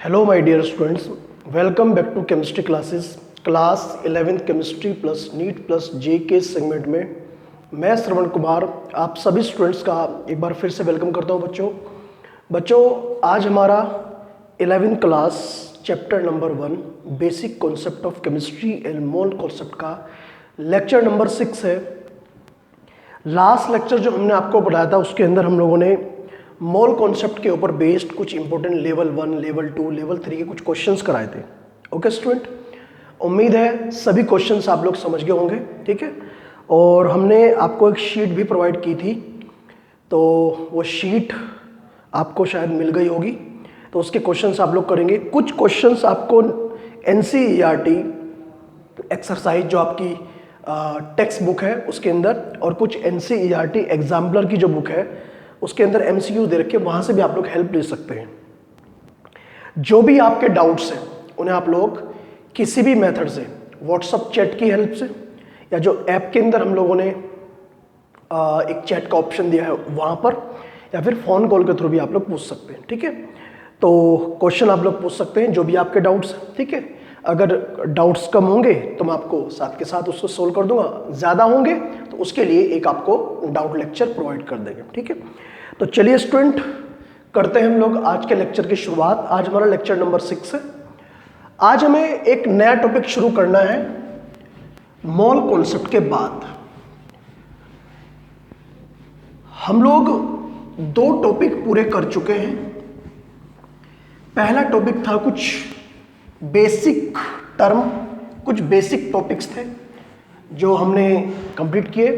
Hello my dear students, welcome back to chemistry classes class 11th chemistry plus NEET plus JEE के segment में मैं श्रवण कुमार आप सभी students का एक बार फिर से वेलकम करता हूं। बच्चों आज हमारा 11th class chapter number 1 basic concept of chemistry and mole concept का लेक्चर नंबर 6 है। लास्ट लेक्चर जो हमने आपको पढ़ाया था उसके अंदर हम लोगों ने मोल कॉन्सेप्ट के ऊपर बेस्ड कुछ इंपॉर्टेंट लेवल 1, लेवल 2, लेवल 3 के कुछ क्वेश्चंस कराए थे। ओके स्टूडेंट, उम्मीद है सभी क्वेश्चंस आप लोग समझ गए होंगे, ठीक है। और हमने आपको एक शीट भी प्रोवाइड की थी, तो वो शीट आपको शायद मिल गई होगी, तो उसके क्वेश्चंस आप लोग करेंगे। कुछ क्वेश्चंस आपको NCERT एक्सरसाइज जो आपकी टेक्स्ट बुक है उसके अंदर, और कुछ NCERT एग्जाम्पलर की जो बुक है उसके अंदर MCQ दे रखे, वहां से भी आप लोग हेल्प ले सकते हैं। जो भी आपके डाउट्स हैं उन्हें आप लोग किसी भी मेथड से, व्हाट्सएप चैट की हेल्प से, या जो ऐप के अंदर हम लोगों ने एक चैट का ऑप्शन दिया है वहां पर, या फिर फोन कॉल के थ्रू भी आप लोग पूछ सकते हैं, ठीक है। तो क्वेश्चन आप लोग पूछ सकते हैं जो भी आपके डाउट्स हैं, ठीक है। अगर डाउट्स कम होंगे तो मैं आपको साथ के साथ उसको सोल्व कर दूंगा, ज़्यादा होंगे तो उसके लिए एक आपको डाउट लेक्चर प्रोवाइड कर देंगे, ठीक है। तो चलिए स्टूडेंट, करते हैं हम लोग आज के लेक्चर की शुरुआत। आज हमारा लेक्चर नंबर 6 है। आज हमें एक नया टॉपिक शुरू करना है मोल कॉन्सेप्ट के बाद। हम लोग 2 टॉपिक पूरे कर चुके हैं। पहला टॉपिक था कुछ बेसिक टर्म, कुछ बेसिक टॉपिक्स थे जो हमने कंप्लीट किए,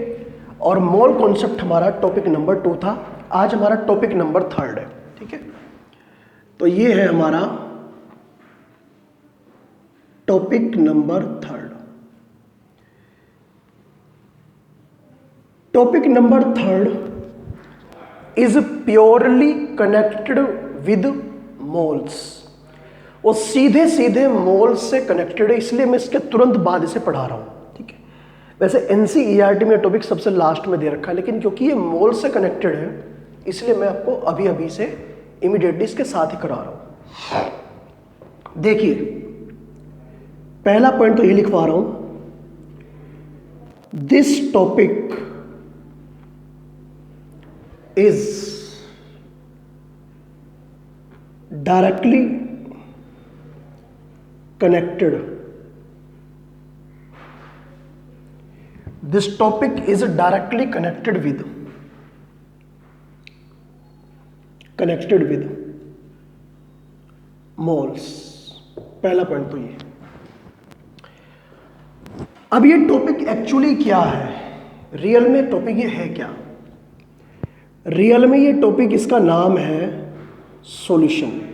और मोल कॉन्सेप्ट हमारा टॉपिक नंबर 2 था। आज हमारा टॉपिक नंबर 3 है, ठीक है। तो ये है हमारा topic number 3। Topic number 3 is purely connected with moles. वो सीधे सीधे मोल से कनेक्टेड है, इसलिए मैं इसके तुरंत बाद इसे पढ़ा रहा हूं, ठीक है। वैसे NCERT में टॉपिक सबसे लास्ट में दे रखा है, लेकिन क्योंकि ये मोल से कनेक्टेड है इसलिए मैं आपको अभी अभी से इमीडिएटली इसके साथ ही करा रहा हूं। देखिए, पहला पॉइंट तो ये लिखवा रहा हूं, this topic is directly connected. This topic is directly connected with moles। पहला पॉइंट तो ये। अब ये टॉपिक एक्चुअली क्या है, रियल में टॉपिक ये है क्या? रियल में ये टॉपिक, इसका नाम है सॉल्यूशन।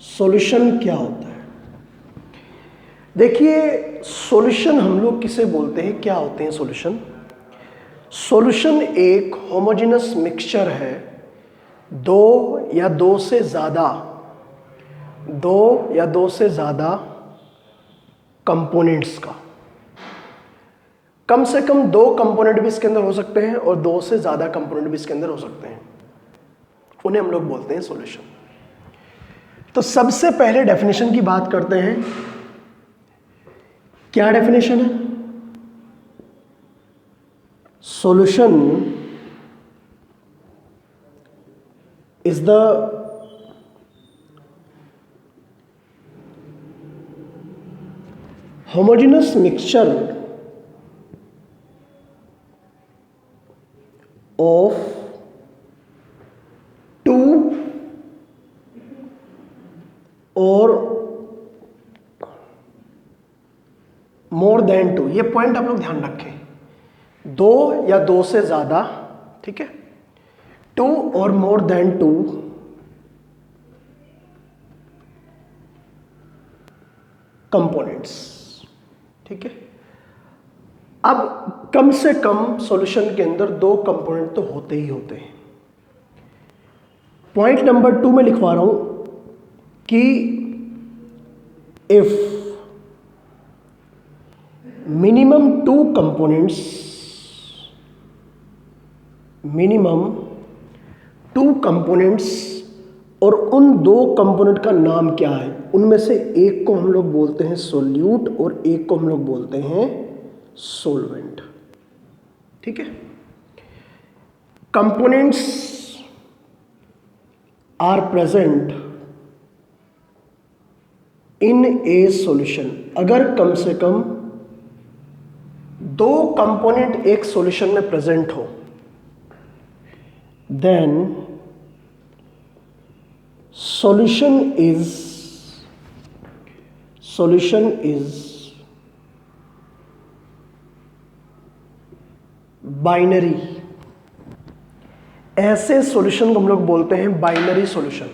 सॉल्यूशन क्या होता है? देखिए, सॉल्यूशन हम लोग किसे बोलते हैं, क्या होते हैं सॉल्यूशन? सॉल्यूशन एक होमोजेनस मिक्सचर है दो या दो से ज़्यादा कंपोनेंट्स का। कम से कम 2 कंपोनेंट भी इसके अंदर हो सकते हैं और 2 से ज़्यादा कंपोनेंट भी इसके अंदर हो सकते हैं, उन्हें हम लोग बोलते हैं सॉल्यूशन। तो सबसे पहले डेफिनेशन की बात करते हैं। क्या डेफिनेशन है? Solution is the homogeneous mixture of 2 और मोर देन 2। ये पॉइंट आप लोग ध्यान रखें, 2 या 2 से ज्यादा, ठीक है, 2 और मोर देन 2 कंपोनेंट्स, ठीक है। अब कम से कम सॉल्यूशन के अंदर 2 कंपोनेंट तो होते ही होते हैं। पॉइंट नंबर 2 में लिखवा रहा हूं कि if minimum 2 components two components और उन दो कंपोनेंट का नाम क्या है, उनमें से एक को हम लोग बोलते हैं सोल्यूट और एक को हम लोग बोलते हैं सोलवेंट। ठीक है, components are present in a solution. अगर कम से कम दो कंपोनेंट एक सॉल्यूशन में प्रेजेंट हो, देन solution is बाइनरी। ऐसे सॉल्यूशन को हम लोग बोलते हैं बाइनरी सॉल्यूशन।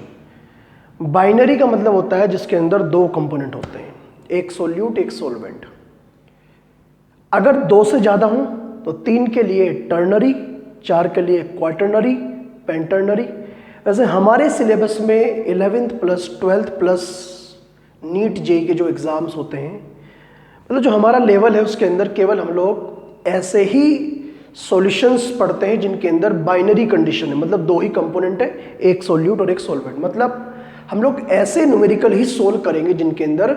बाइनरी का मतलब होता है जिसके अंदर दो कंपोनेंट होते हैं, एक सोल्यूट एक सोलवेंट। अगर दो से ज्यादा हो तो 3 के लिए टर्नरी, 4 के लिए क्वाटर्नरी, पेंटर्नरी। वैसे हमारे सिलेबस में 11th plus 12th plus NEET JEE के जो एग्ज़ाम्स होते हैं, मतलब जो हमारा लेवल है उसके अंदर केवल हम लोग ऐसे ही सॉल्यूशंस पढ़ते हैं जिनके अंदर बाइनरी कंडीशन है, मतलब दो ही कंपोनेंट है, एक सोल्यूट और एक सोलवेंट। मतलब हम लोग ऐसे न्यूमेरिकल ही सोल्व करेंगे जिनके अंदर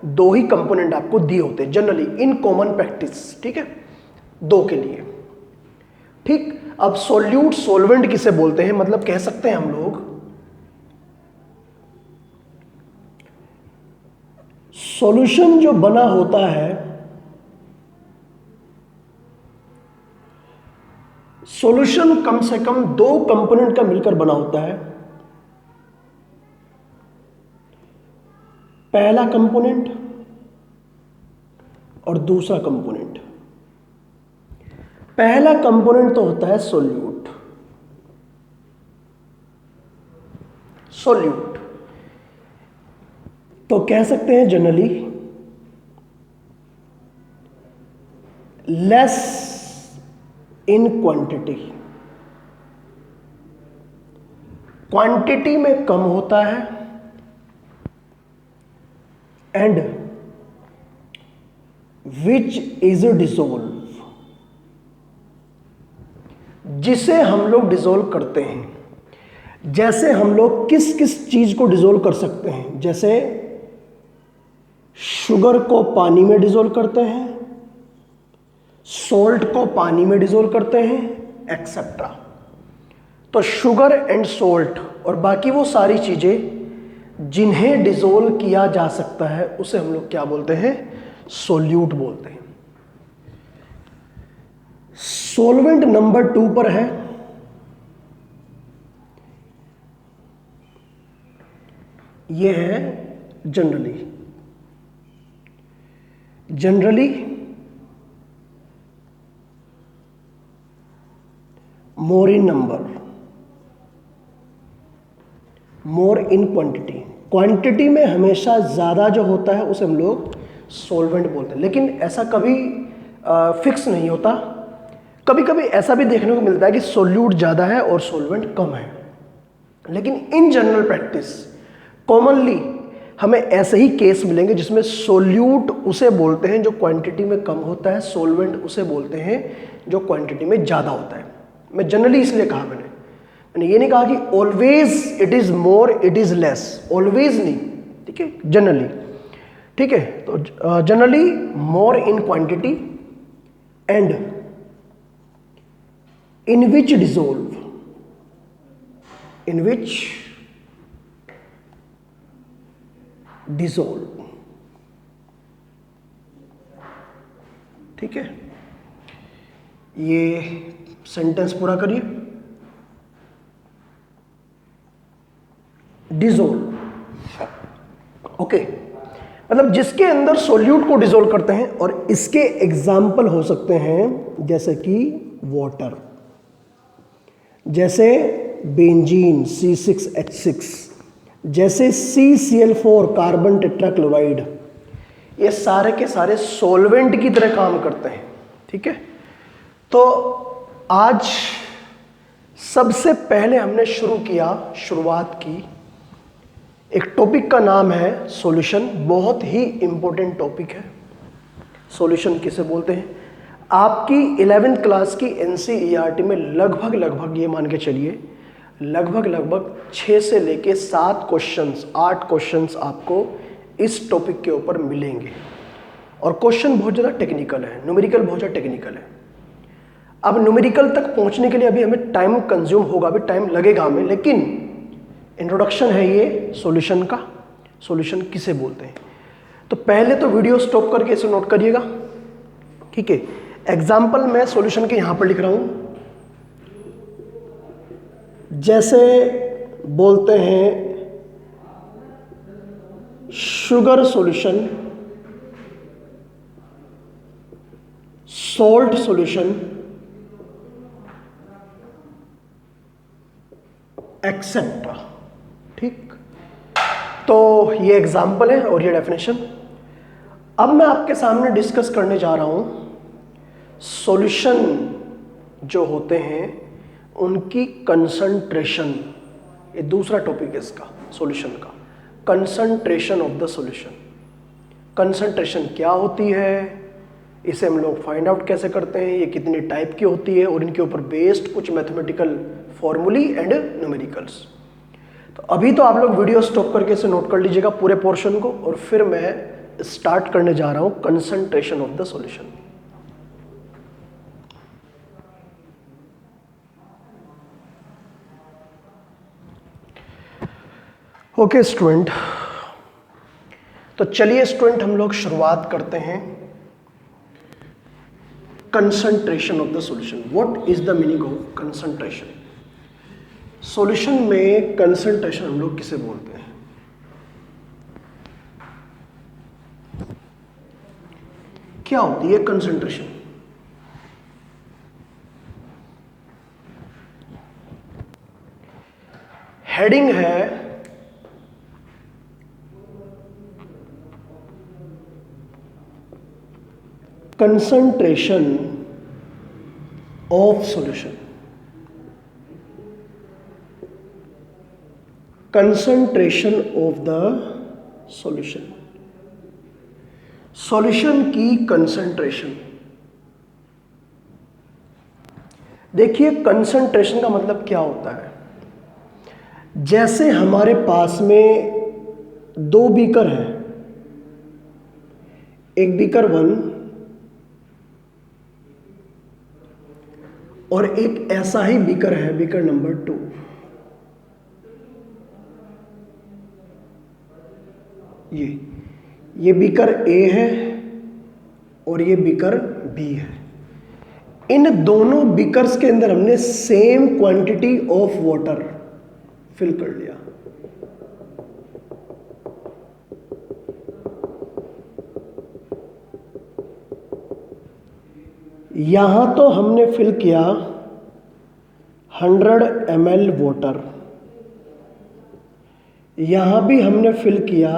दो ही कंपोनेंट आपको दिए होते हैं जनरली इन कॉमन प्रैक्टिस। ठीक है, दो के लिए। ठीक, अब सोल्यूट सोलवेंट किसे बोलते हैं, मतलब कह सकते हैं हम लोग सॉल्यूशन जो बना होता है, सॉल्यूशन कम से कम दो कंपोनेंट का मिलकर बना होता है। पहला कंपोनेंट और दूसरा कंपोनेंट। पहला कंपोनेंट तो होता है सोल्यूट। सोल्यूट तो कह सकते हैं generally less in quantity. Quantity में कम होता है एंड विच इज डिसोल्व, जिसे हम लोग डिसोल्व करते हैं। जैसे हम लोग किस किस चीज को डिसोल्व कर सकते हैं, जैसे शुगर को पानी में डिसोल्व करते हैं, सॉल्ट को पानी में डिसोल्व करते हैं, एक्सेट्रा। तो शुगर एंड सॉल्ट और बाकी वो सारी चीजें जिन्हें डिसोल्व किया जा सकता है उसे हम लोग क्या बोलते हैं, सोल्यूट बोलते हैं। सोलवेंट नंबर 2 पर है, यह है generally. Generally more in number, more in quantity. Quantity में हमेशा ज़्यादा जो होता है उसे हम लोग सोलवेंट बोलते हैं, लेकिन ऐसा कभी फिक्स नहीं होता। कभी कभी ऐसा भी देखने को मिलता है कि सोल्यूट ज़्यादा है और सोलवेंट कम है, लेकिन इन जनरल प्रैक्टिस कॉमनली हमें ऐसे ही केस मिलेंगे जिसमें सोल्यूट उसे बोलते हैं जो क्वांटिटी में कम होता है, सोलवेंट उसे बोलते हैं जो क्वांटिटी में ज़्यादा होता है। मैं जनरली इसलिए कहा, मैंने ये नहीं कहा कि always it is more it is less, always नहीं। ठीक है, जनरली। ठीक है, तो generally more in quantity and in which dissolve, in which dissolve। ठीक है, ये सेंटेंस पूरा करिए। डिसोल्व, ओके, मतलब जिसके अंदर सोल्यूट को डिसोल्व करते हैं, और इसके एग्जाम्पल हो सकते हैं जैसे कि वाटर, जैसे बेंजीन C6H6, जैसे CCl4 कार्बन टेट्राक्लोराइड। ये सारे के सारे सॉल्वेंट की तरह काम करते हैं। ठीक है, तो आज सबसे पहले हमने शुरुआत की एक टॉपिक का नाम है सॉल्यूशन। बहुत ही इंपॉर्टेंट टॉपिक है। सॉल्यूशन किसे बोलते हैं? आपकी 11th क्लास की NCERT में लगभग ये मान के चलिए लगभग 6 से लेके 7 क्वेश्चंस, 8 क्वेश्चंस आपको इस टॉपिक के ऊपर मिलेंगे। और क्वेश्चन बहुत ज़्यादा टेक्निकल है, न्यूमेरिकल बहुत ज़्यादा टेक्निकल है। अब न्यूमेरिकल तक पहुंचने के लिए अभी हमें टाइम कंज्यूम होगा, अभी टाइम लगेगा हमें, लेकिन इंट्रोडक्शन है ये सॉल्यूशन का। सॉल्यूशन किसे बोलते हैं? तो पहले तो वीडियो स्टॉप करके इसे नोट करिएगा, ठीक है। एग्जाम्पल मैं सॉल्यूशन के यहां पर लिख रहा हूं, जैसे बोलते हैं sugar solution, salt solution, etcetera, ठीक। तो ये एग्जाम्पल है और ये डेफिनेशन। अब मैं आपके सामने डिस्कस करने जा रहा हूं सॉल्यूशन जो होते हैं उनकी कंसंट्रेशन। ये दूसरा टॉपिक है इसका, सॉल्यूशन का, concentration of the solution. Concentration क्या होती है, इसे हम लोग फाइंड आउट कैसे करते हैं, ये कितनी टाइप की होती है, और इनके ऊपर बेस्ड कुछ मैथमेटिकल फॉर्मूली एंड न्यूमेरिकल्स। तो अभी तो आप लोग वीडियो स्टॉप करके इसे नोट कर लीजिएगा पूरे पोर्शन को, और फिर मैं स्टार्ट करने जा रहा हूं concentration of the solution. Okay student, तो चलिए स्टूडेंट हम लोग शुरुआत करते हैं concentration of the solution. What is the meaning of concentration? Solution में कंसंट्रेशन हम लोग किसे बोलते हैं? क्या होती है कंसंट्रेशन? हेडिंग है concentration of solution. Concentration of the solution, solution की कंसंट्रेशन। देखिए कंसंट्रेशन का मतलब क्या होता है। जैसे हमारे पास में 2 बीकर हैं, एक बीकर 1 और एक ऐसा ही बीकर है, बीकर नंबर 2। ये बीकर ए है और ये बीकर बी है। इन दोनों बीकर्स के अंदर हमने same quantity of water fill कर लिया। यहां तो हमने फिल किया 100 ml वाटर, यहां भी हमने फिल किया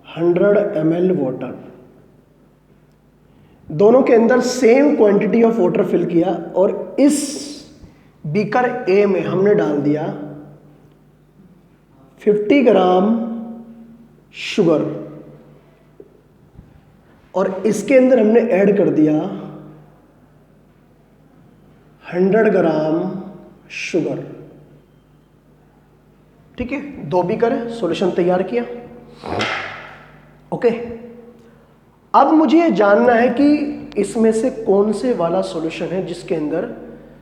100 ml वाटर। दोनों के अंदर same quantity of water fill किया, और इस बीकर ए में हमने डाल दिया 50 ग्राम शुगर, और इसके अंदर हमने ऐड कर दिया 100 ग्राम शुगर। ठीक है, 2 बीकर है, सॉल्यूशन तैयार किया। ओके, अब मुझे ये जानना है कि इसमें से कौन से वाला सॉल्यूशन है जिसके अंदर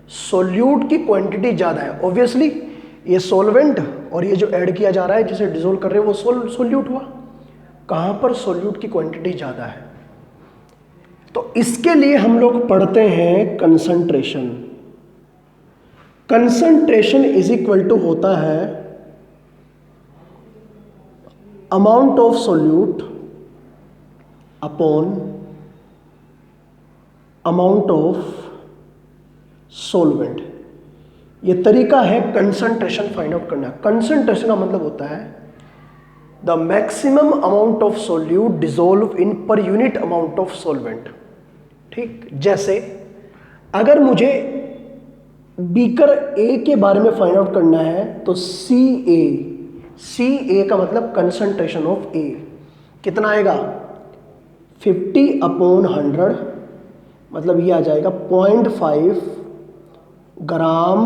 सोल्यूट की क्वांटिटी ज़्यादा है। ऑब्वियसली ये सॉल्वेंट और ये जो ऐड किया जा रहा है, जिसे डिसोल्व कर रहे हैं, वो सोल्यूट हुआ। कहाँ पर सोल्यूट की क्वांटिटी ज़्यादा है? तो इसके लिए हम लोग पढ़ते हैं concentration. Concentration is equal to होता है amount of solute upon amount of solvent. ये तरीका है कंसंट्रेशन फाइंड आउट करना। कंसंट्रेशन का मतलब होता है the maximum amount of solute dissolve in per unit amount of solvent. ठीक, जैसे अगर मुझे बीकर ए के बारे में फाइंड आउट करना है तो सी ए का मतलब कंसंट्रेशन ऑफ ए कितना आएगा, 50/100, मतलब ये आ जाएगा 0.5 ग्राम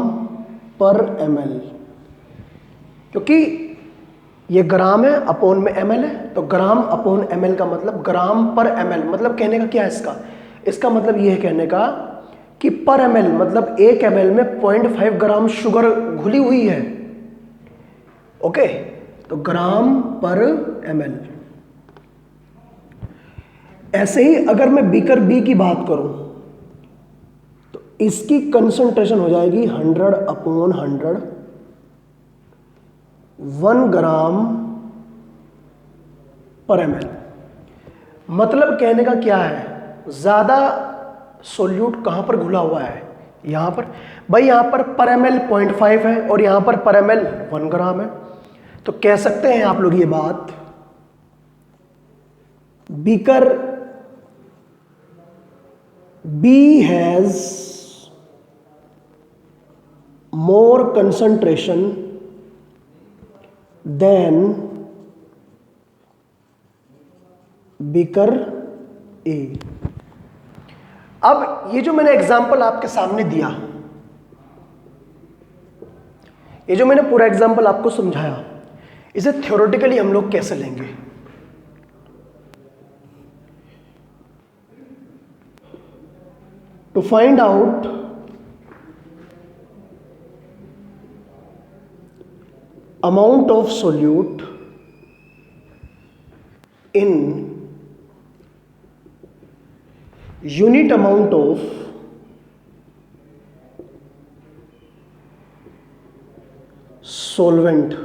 पर ml, क्योंकि ये ग्राम है अपॉन में ml है, तो ग्राम अपॉन ml का मतलब ग्राम पर ml, मतलब कहने का क्या है इसका मतलब ये है कहने का कि पर ml मतलब 1 ml में 0.5 ग्राम शुगर घुली हुई है। ओके, तो ग्राम पर ml। ऐसे ही अगर मैं बीकर बी की बात करूं तो इसकी कंसंट्रेशन हो जाएगी 100/100, 1 ग्राम पर ml। मतलब कहने का क्या है, ज्यादा सोल्यूट कहां पर घुला हुआ है, यहां पर। भाई यहां पर ml 0.5 है और यहां पर ml 1 ग्राम है, तो कह सकते हैं आप लोग ये बात, beaker B has more concentration than beaker A। अब ये जो मैंने एग्जांपल आपके सामने दिया, ये जो मैंने पूरा एग्जांपल आपको समझाया, इसे थ्योरेटिकली हम लोग कैसे लेंगे। To find out amount of solute in unit amount of solvent,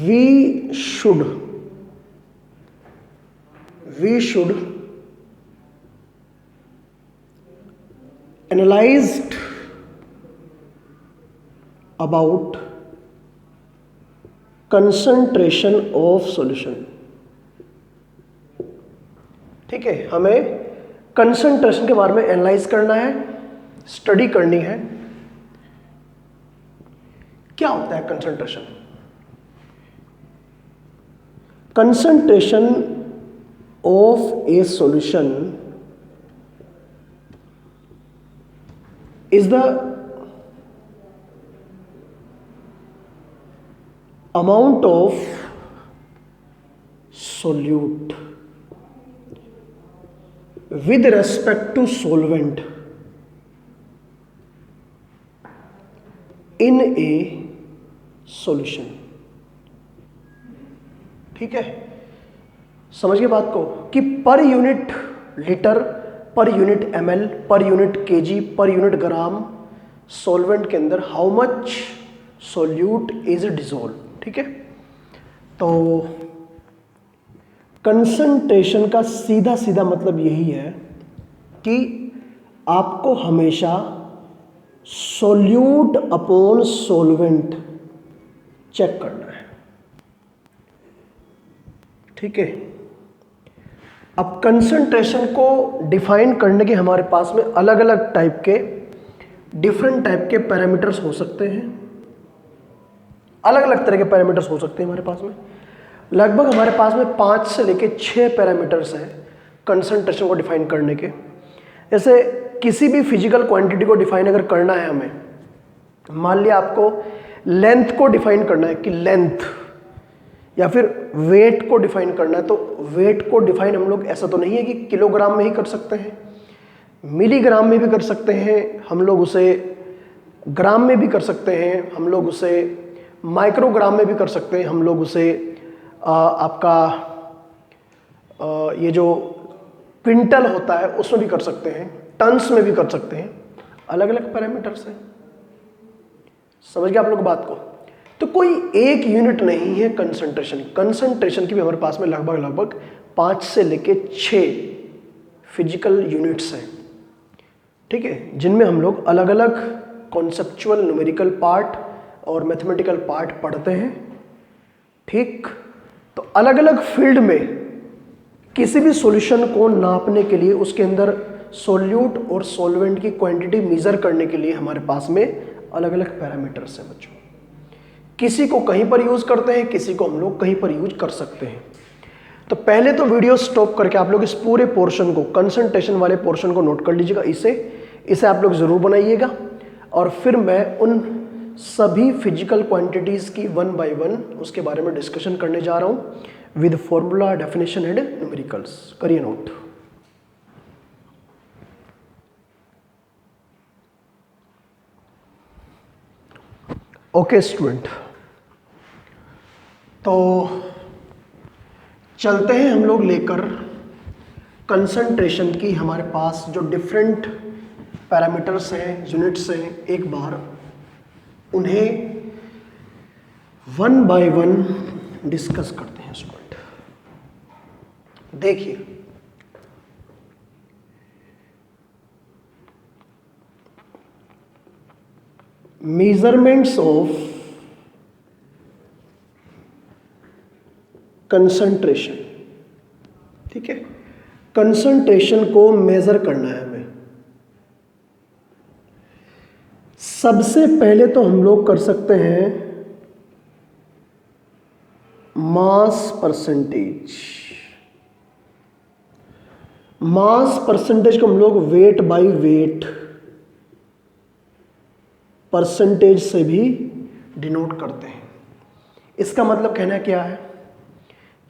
we should analyzed about concentration of solution। ठीक है, हमें कंसंट्रेशन के बारे में एनालाइज करना है, स्टडी करनी है। क्या होता है concentration? Concentration of A solution is the amount of solute with respect to solvent in a solution। ठीक है, समझ गए बात को कि per unit litre, per unit ml, per unit kg, per unit gram solvent के अंदर how much solute is dissolve. ठीक है, तो कंसंट्रेशन का सीधा सीधा मतलब यही है कि आपको हमेशा सोल्यूट अपॉन सॉल्वेंट चेक करना है। ठीक है, अब कंसंट्रेशन को डिफाइन करने के हमारे पास में अलग अलग टाइप के, डिफरेंट टाइप के पैरामीटर्स हो सकते हैं, अलग अलग तरह के पैरामीटर्स हो सकते हैं हमारे पास में। लगभग हमारे पास में 5 से लेके 6 पैरामीटर्स हैं कंसंट्रेशन को डिफाइन करने के। जैसे किसी भी फिजिकल क्वांटिटी को डिफाइन अगर करना है हमें, मान लिया आपको लेंथ को डिफाइन करना है कि लेंथ, या फिर वेट को डिफाइन करना है, तो वेट को डिफाइन हम लोग ऐसा तो नहीं है कि किलोग्राम में ही कर सकते हैं, मिलीग्राम में भी कर सकते हैं, हम लोग उसे ग्राम में भी कर सकते हैं, हम लोग उसे माइक्रोग्राम में भी कर सकते हैं, हम लोग उसे आपका ये जो क्विंटल होता है उसमें भी कर सकते हैं, टन्स में भी कर सकते हैं। अलग अलग पैरामीटर्स हैं, समझ गए आप लोग बात को। तो कोई एक यूनिट नहीं है कंसंट्रेशन की भी हमारे पास में लगभग 5 से लेके 6 फिजिकल यूनिट्स हैं। ठीक है, जिनमें हम लोग अलग अलग कॉन्सेप्चुअल न्यूमेरिकल पार्ट और मैथमेटिकल पार्ट पढ़ते हैं। ठीक, तो अलग अलग फील्ड में किसी भी सॉल्यूशन को नापने के लिए, उसके अंदर सोल्यूट और सॉल्वेंट की क्वांटिटी मेजर करने के लिए हमारे पास में अलग अलग पैरामीटर्स हैं बच्चों। किसी को कहीं पर यूज करते हैं, किसी को हम लोग कहीं पर यूज कर सकते हैं। तो पहले तो वीडियो स्टॉप करके आप लोग इस पूरे पोर्शन को, कंसंट्रेशन वाले पोर्शन को नोट कर लीजिएगा। इसे आप लोग ज़रूर बनाइएगा और फिर मैं उन सभी फिजिकल क्वांटिटीज़ की वन बाय वन उसके बारे में डिस्कशन करने जा रहा हूँ with formula, definition and numericals. करिए नोट। ओके स्टूडेंट, तो चलते हैं हम लोग लेकर कंसंट्रेशन की। हमारे पास जो डिफरेंट पैरामीटर्स हैं, यूनिट्स हैं, एक बार उन्हें वन बाय वन डिस्कस करते हैं स्टूडेंट। देखिए, मेजरमेंट्स ऑफ कंसंट्रेशन, ठीक है, कंसंट्रेशन को मेजर करना है हमें। सबसे पहले तो हम लोग कर सकते हैं मास परसेंटेज। मास परसेंटेज को हम लोग वेट बाय वेट परसेंटेज से भी डिनोट करते हैं। इसका मतलब कहना क्या है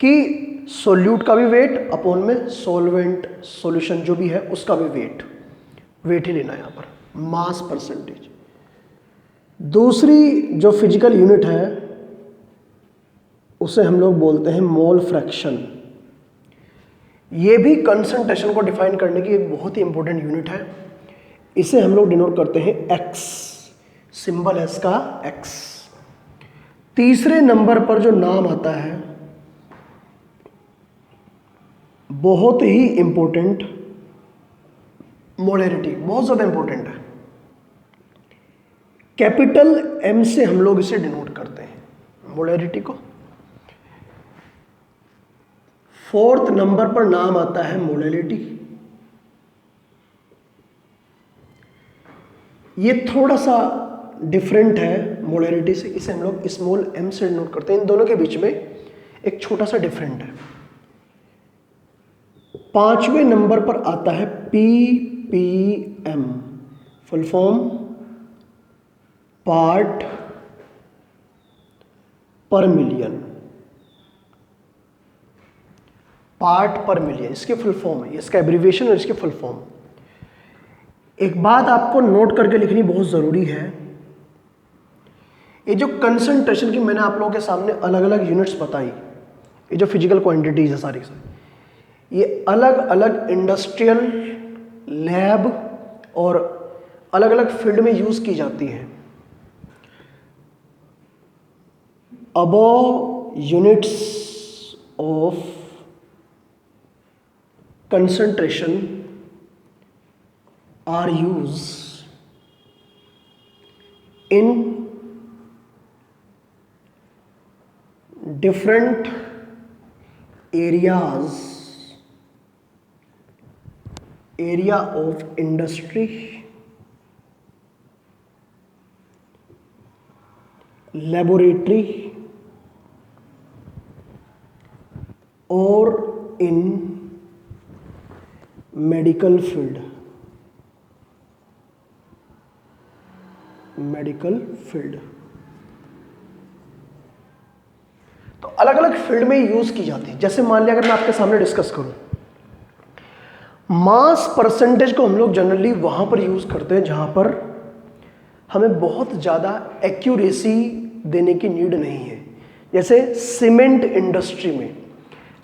कि सोल्यूट का भी वेट अपॉन में सॉल्वेंट सॉल्यूशन जो भी है उसका भी वेट ही लेना है यहाँ पर, मास परसेंटेज। दूसरी जो फिजिकल यूनिट है उसे हम लोग बोलते हैं मोल फ्रैक्शन। ये भी कंसंट्रेशन को डिफाइन करने की एक बहुत ही इंपॉर्टेंट यूनिट है। इसे हम लोग डिनोट करते हैं एक्स, सिंबल है इसका एक्स। तीसरे नंबर पर जो नाम आता है बहुत ही इंपॉर्टेंट, मोलैरिटी, बहुत ज्यादा इंपॉर्टेंट है। कैपिटल एम से हम लोग इसे डिनोट करते हैं मोलैरिटी को। फोर्थ नंबर पर नाम आता है मोलैलिटी। ये थोड़ा सा डिफरेंट है मोलैरिटी से, इसे हम लोग स्मॉल एम से डिनोट करते हैं। इन दोनों के बीच में एक छोटा सा डिफरेंट है। पांचवें नंबर पर आता है ppm, फुल फॉर्म पार्ट पर मिलियन। पार्ट पर मिलियन इसके फुल फॉर्म है, इसका एब्रीविएशन और इसके फुल फॉर्म। एक बात आपको नोट करके लिखनी बहुत ज़रूरी है, ये जो कंसंट्रेशन की मैंने आप लोगों के सामने अलग अलग यूनिट्स बताई, ये जो फिजिकल क्वांटिटीज है सारी ये अलग अलग इंडस्ट्रियल, लैब और अलग अलग फील्ड में यूज़ की जाती हैं। Above units of concentration are used in different areas, area of industry, laboratory or in medical field. Medical field तो अलग अलग फील्ड में यूज की जाती है। जैसे मान लिया अगर मैं आपके सामने डिस्कस करूं, मास परसेंटेज को हम लोग जनरली वहां पर यूज करते हैं जहां पर हमें बहुत ज्यादा एक्यूरेसी देने की नीड नहीं है। जैसे सीमेंट इंडस्ट्री में,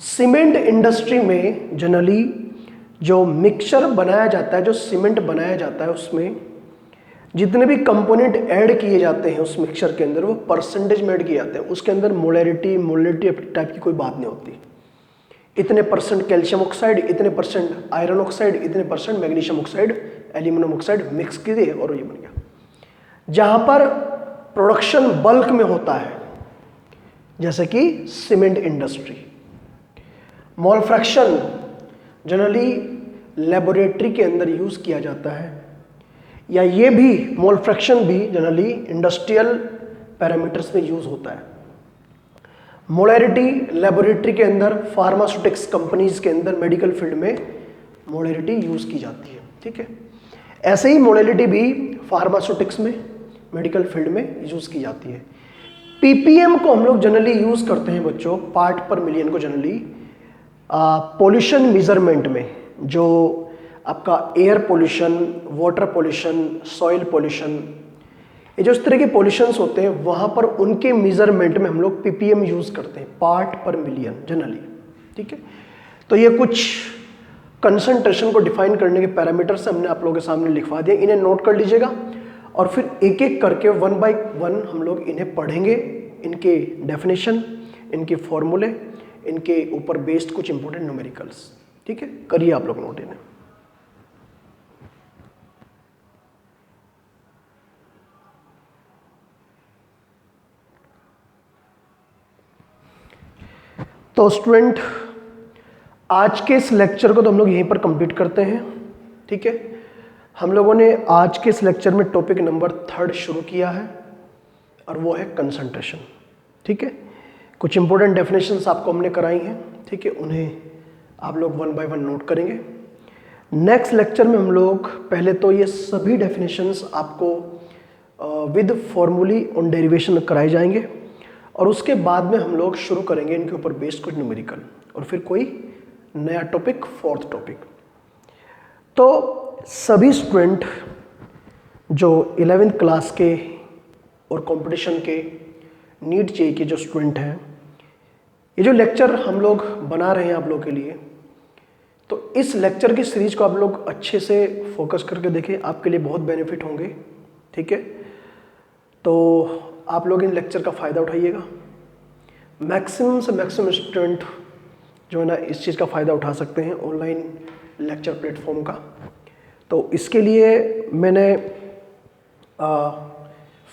सीमेंट इंडस्ट्री में जनरली जो मिक्सचर बनाया जाता है, जो सीमेंट बनाया जाता है, उसमें जितने भी कंपोनेंट ऐड किए जाते हैं उस मिक्सचर के अंदर वो परसेंटेज में ऐड किए जाते हैं। उसके अंदर मोलैरिटी टाइप की कोई बात नहीं होती। इतने परसेंट कैल्शियम ऑक्साइड, इतने परसेंट आयरन ऑक्साइड, इतने percent magnesium oxide, aluminium oxide mix किए और ये बन गया। जहां पर प्रोडक्शन बल्क में होता है जैसे कि cement industry, mole fraction generally laboratory के अंदर यूज किया जाता है, या ये भी मोल फ्रैक्शन भी जनरली इंडस्ट्रियल पैरामीटर्स में यूज होता है। मोलैरिटी लेबोरेटरी के अंदर, फार्मास्यूटिक्स कंपनीज के अंदर, मेडिकल फील्ड में मोलैरिटी यूज की जाती है। ठीक है, ऐसे ही मोडेलिटी भी फार्मास्यूटिक्स में, मेडिकल फील्ड में यूज़ की जाती है। पीपीएम को हम लोग जनरली यूज़ करते हैं बच्चों, पार्ट पर मिलियन को जनरली पोल्यूशन मेजरमेंट में, जो आपका air pollution, water pollution, soil pollution, ये जो इस तरह के पोल्यूशंस होते हैं वहाँ पर उनके मेजरमेंट में हम लोग पीपीएम यूज़ करते हैं, पार्ट पर मिलियन जनरली। ठीक है, तो ये कुछ कंसंट्रेशन को डिफाइन करने के पैरामीटर्स हमने आप लोगों के सामने लिखवा दिए, इन्हें नोट कर लीजिएगा और फिर एक एक करके 1 बाय 1 हम लोग इन्हें पढ़ेंगे, इनके डेफिनेशन, इनके फॉर्मूले, इनके ऊपर बेस्ड कुछ इंपॉर्टेंट न्यूमेरिकल्स। ठीक है, करिए आप लोग नोट इन्हें। तो स्टूडेंट, आज के इस लेक्चर को तो हम लोग यहीं पर कंप्लीट करते हैं। ठीक है, हम लोगों ने आज के इस लेक्चर में टॉपिक नंबर 3 शुरू किया है और वो है कंसंट्रेशन। ठीक है, कुछ इंपॉर्टेंट डेफिनेशंस आपको हमने कराई हैं। ठीक है, उन्हें आप लोग 1 बाय 1 नोट करेंगे। नेक्स्ट लेक्चर में हम लोग पहले तो ये सभी डेफिनेशंस आपको विद फॉर्मूली ऑन डेरिवेशन कराए जाएंगे और उसके बाद में हम लोग शुरू करेंगे इनके ऊपर बेस्ड कुछ न्यूमेरिकल और फिर कोई नया टॉपिक, 4th टॉपिक। तो सभी स्टूडेंट जो 11th क्लास के और कंपटीशन के नीट जेईई के जो स्टूडेंट हैं, ये जो लेक्चर हम लोग बना रहे हैं आप लोगों के लिए, तो इस लेक्चर की सीरीज को आप लोग अच्छे से फोकस करके देखें, आपके लिए बहुत बेनिफिट होंगे। ठीक है, तो आप लोग इन लेक्चर का फ़ायदा उठाइएगा। मैक्सिमम से मैक्सिमम स्टूडेंट जो है ना इस चीज़ का फ़ायदा उठा सकते हैं ऑनलाइन लेक्चर प्लेटफॉर्म का। तो इसके लिए मैंने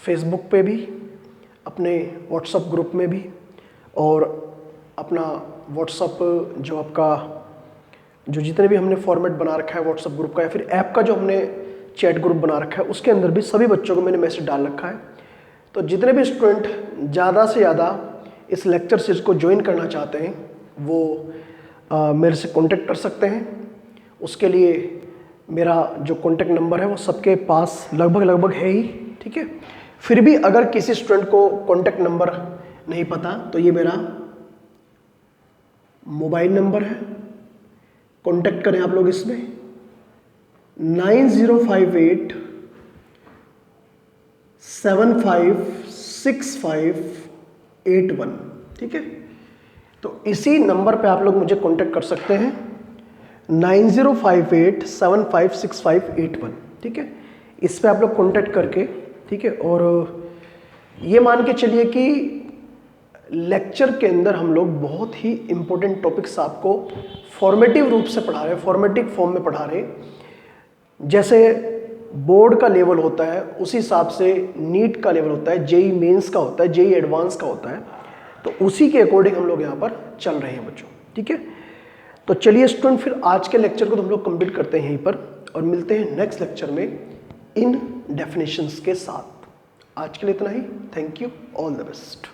फेसबुक पे भी, अपने व्हाट्सएप ग्रुप में भी और अपना व्हाट्सएप जो आपका जो जितने भी हमने फॉर्मेट बना रखा है व्हाट्सएप ग्रुप का या फिर ऐप का जो हमने चैट ग्रुप बना रखा है उसके अंदर भी सभी बच्चों को मैंने मैसेज डाल रखा है। तो जितने भी स्टूडेंट ज़्यादा से ज़्यादा इस लेक्चर सीरीज को ज्वाइन करना चाहते हैं वो मेरे से कांटेक्ट कर सकते हैं। उसके लिए मेरा जो कांटेक्ट नंबर है वो सबके पास लगभग है ही। ठीक है, फिर भी अगर किसी स्टूडेंट को कांटेक्ट नंबर नहीं पता तो ये मेरा मोबाइल नंबर है, कांटेक्ट करें आप लोग इसमें 9058 756581। ठीक है, तो इसी नंबर पे आप लोग मुझे कांटेक्ट कर सकते हैं 9058 756581। ठीक है, इस पे आप लोग कांटेक्ट करके, ठीक है, और ये मान के चलिए कि लेक्चर के अंदर हम लोग बहुत ही इंपॉर्टेंट टॉपिक्स आपको फॉर्मेटिव रूप से पढ़ा रहे हैं, फॉर्मेटिव फॉर्म में पढ़ा रहे हैं। जैसे बोर्ड का लेवल होता है उसी हिसाब से नीट का लेवल होता है, जेईई मेंस का होता है, जेईई एडवांस का होता है, तो उसी के अकॉर्डिंग हम लोग यहाँ पर चल रहे हैं बच्चों। ठीक है, तो चलिए स्टूडेंट, फिर आज के लेक्चर को तो हम लोग कंप्लीट करते हैं यहीं पर और मिलते हैं नेक्स्ट लेक्चर में इन डेफिनेशंस के साथ। आज के लिए इतना ही। Thank you, all the best.